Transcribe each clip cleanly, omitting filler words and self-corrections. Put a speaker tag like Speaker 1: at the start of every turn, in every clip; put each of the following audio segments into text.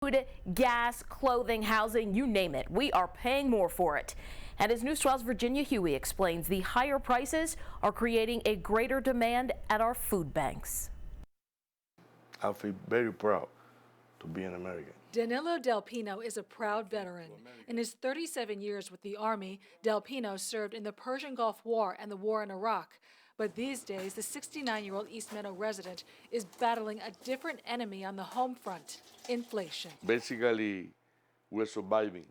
Speaker 1: Food, gas, clothing, housing, you name it. We are paying more for it. And as News 12's Virginia Huey explains, the higher prices are creating a greater demand at our food banks.
Speaker 2: I feel very proud to be an American.
Speaker 3: Danilo Del Pino is a proud veteran. In his 37 years with the Army, Del Pino served in the Persian Gulf War and the war in Iraq. But these days, the 69-year-old East Meadow resident is battling a different enemy on the home front: inflation.
Speaker 2: Basically, we're surviving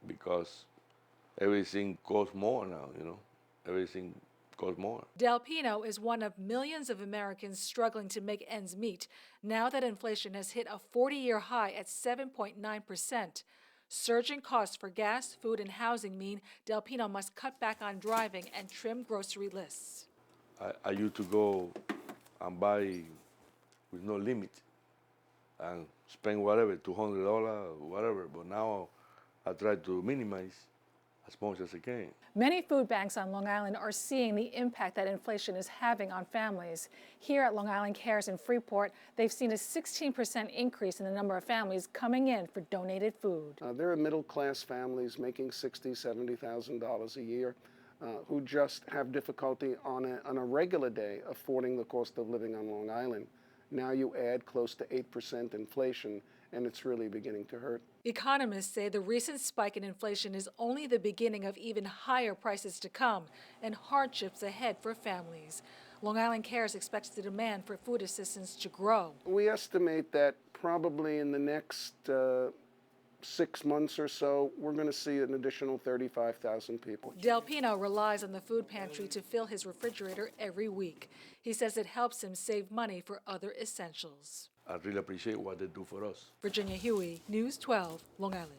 Speaker 2: because everything costs more now, everything costs more.
Speaker 3: Del Pino is one of millions of Americans struggling to make ends meet now that inflation has hit a 40-year high at 7.9%. Surging costs for gas, food, and housing mean Del Pino must cut back on driving and trim grocery lists.
Speaker 2: I used to go and buy with no limit and spend whatever, $200, whatever, but now I try to minimize as much as I can.
Speaker 3: Many food banks on Long Island are seeing the impact that inflation is having on families. Here at Long Island Cares in Freeport, they've seen a 16% increase in the number of families coming in for donated food.
Speaker 4: There are middle-class families making $60,000, $70,000 a year who just have difficulty on a regular day affording the cost of living on Long Island. Now you add close to 8% inflation, and it's really beginning to hurt.
Speaker 3: Economists say the recent spike in inflation is only the beginning of even higher prices to come and hardships ahead for families. Long Island Cares expects the demand for food assistance to grow.
Speaker 4: We estimate that probably in the next 6 months or so, we're going to see an additional 35,000 people.
Speaker 3: Del Pino relies on the food pantry to fill his refrigerator every week. He says it helps him save money for other essentials.
Speaker 2: I really appreciate what they do for us.
Speaker 3: Virginia Huey, News 12, Long Island.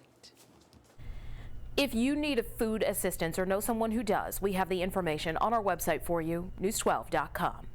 Speaker 1: If you need a food assistance or know someone who does, we have the information on our website for you, news12.com.